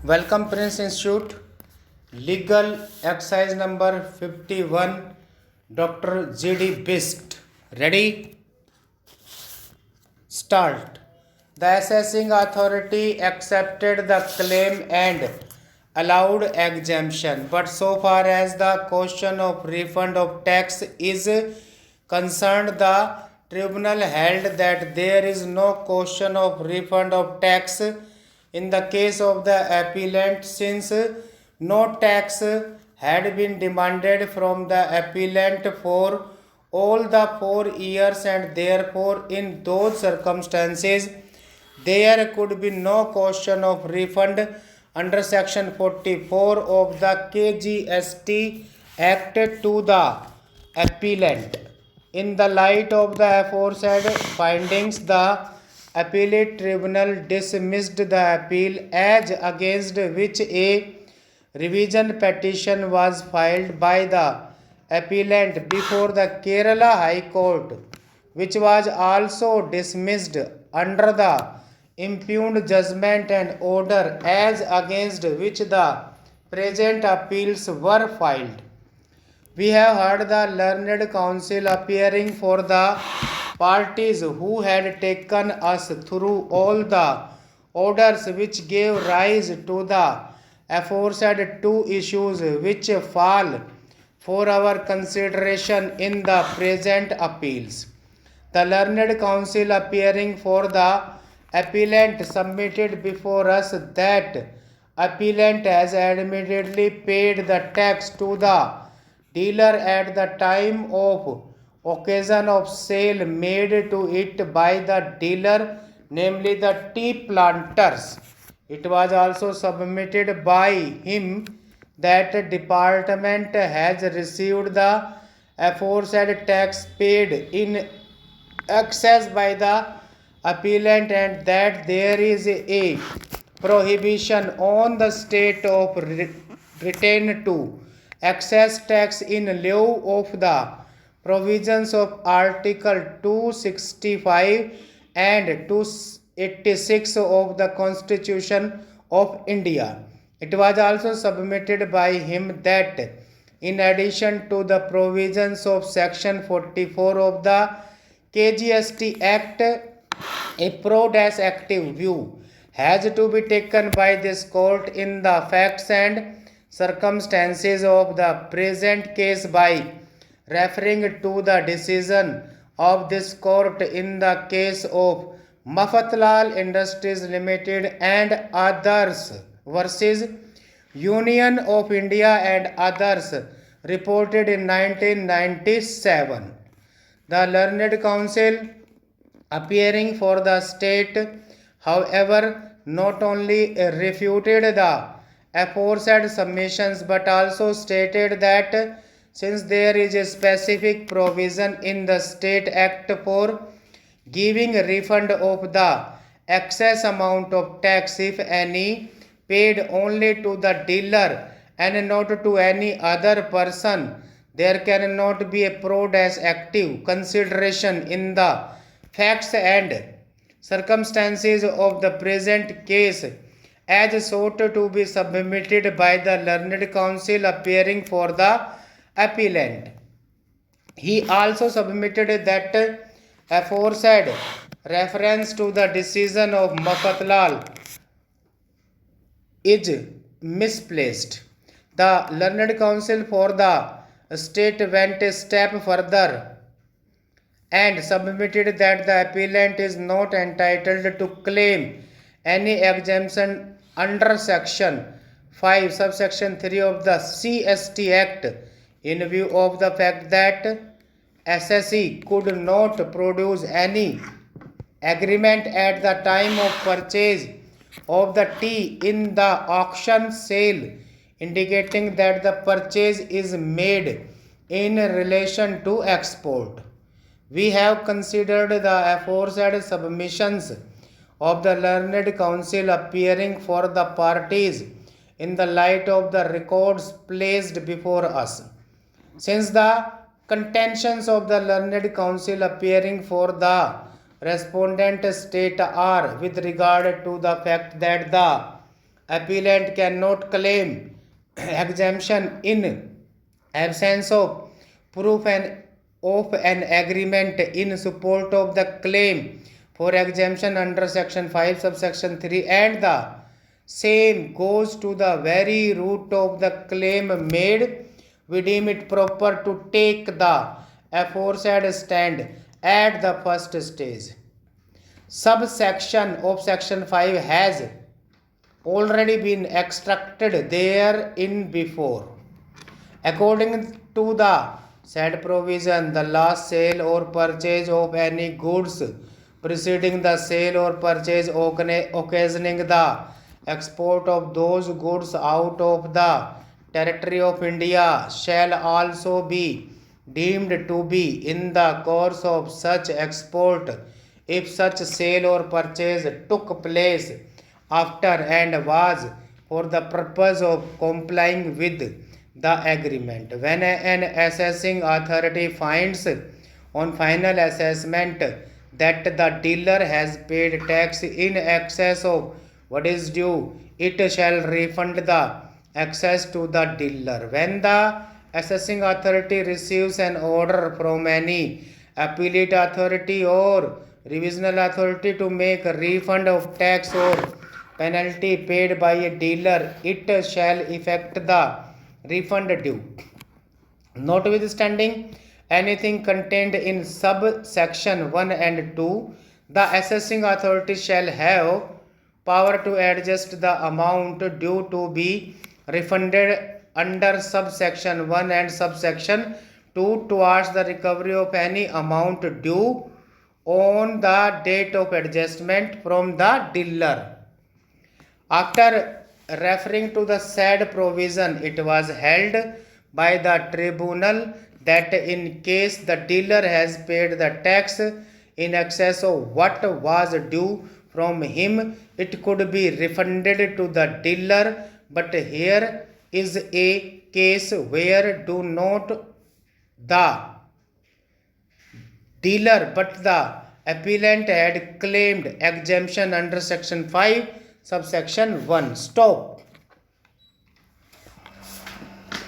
Welcome Prince Institute. Legal exercise number 51. Dr. D.Bisht. Ready? Start. The assessing authority accepted the claim and allowed exemption, but so far as the question of refund of tax is concerned, the tribunal held that there is no question of refund of tax in the case of the appellant, since no tax had been demanded from the appellant for all the 4 years, and therefore in those circumstances there could be no question of refund under section 44 of the KGST Act to the appellant. In the light of the aforesaid findings, the appellate tribunal dismissed the appeal as against which a revision petition was filed by the appellant before the Kerala High Court, which was also dismissed under the impugned judgment and order as against which the present appeals were filed. We have heard the learned counsel appearing for the parties who had taken us through all the orders which gave rise to the aforesaid two issues which fall for our consideration in the present appeals. The learned counsel appearing for the appellant submitted before us that appellant has admittedly paid the tax to the dealer at the time of occasion of sale made to it by the dealer, namely the tea planters. It was also submitted by him that department has received the aforesaid tax paid in excess by the appellant, and that there is a prohibition on the state of retain to excess tax in lieu of the provisions of Article 265 and 286 of the Constitution of India. It was also submitted by him that in addition to the provisions of Section 44 of the KGST Act, a pro-active view has to be taken by this court in the facts and circumstances of the present case by referring to the decision of this court in the case of Mafatlal Industries Limited and others versus Union of India and others, reported in 1997. The learned counsel appearing for the state, however, not only refuted the aforesaid submissions but also stated that since there is a specific provision in the State Act for giving refund of the excess amount of tax, if any, paid only to the dealer and not to any other person, there cannot be a pro-active consideration in the facts and circumstances of the present case as sought to be submitted by the learned counsel appearing for the appellant. He also submitted that aforesaid reference to the decision of Mafatlal is misplaced. The learned counsel for the state went a step further and submitted that the appellant is not entitled to claim any exemption under section 5 subsection 3 of the CST Act in view of the fact that SSE could not produce any agreement at the time of purchase of the tea in the auction sale indicating that the purchase is made in relation to export. We have considered the aforesaid submissions of the learned counsel appearing for the parties in the light of the records placed before us. Since the contentions of the learned counsel appearing for the respondent state are with regard to the fact that the appellant cannot claim exemption in absence of proof of an agreement in support of the claim for exemption under section 5 subsection 3, and the same goes to the very root of the claim made, we deem it proper to take the aforesaid stand at the first stage. Subsection of section 5 has already been extracted therein before. According to the said provision, the last sale or purchase of any goods preceding the sale or purchase occasioning the export of those goods out of the territory of India shall also be deemed to be in the course of such export if such sale or purchase took place after and was for the purpose of complying with the agreement. When an assessing authority finds on final assessment that the dealer has paid tax in excess of what is due, it shall refund the excess to the dealer. When the assessing authority receives an order from any appellate authority or revisional authority to make a refund of tax or penalty paid by a dealer, it shall effect the refund due. Notwithstanding anything contained in subsection 1 and 2, the assessing authority shall have power to adjust the amount due to be refunded under subsection 1 and subsection 2 towards the recovery of any amount due on the date of adjustment from the dealer. After referring to the said provision, it was held by the tribunal that in case the dealer has paid the tax in excess of what was due from him, it could be refunded to the dealer. But here is a case where do not the dealer but the appellant had claimed exemption under section 5 subsection 1. Stop.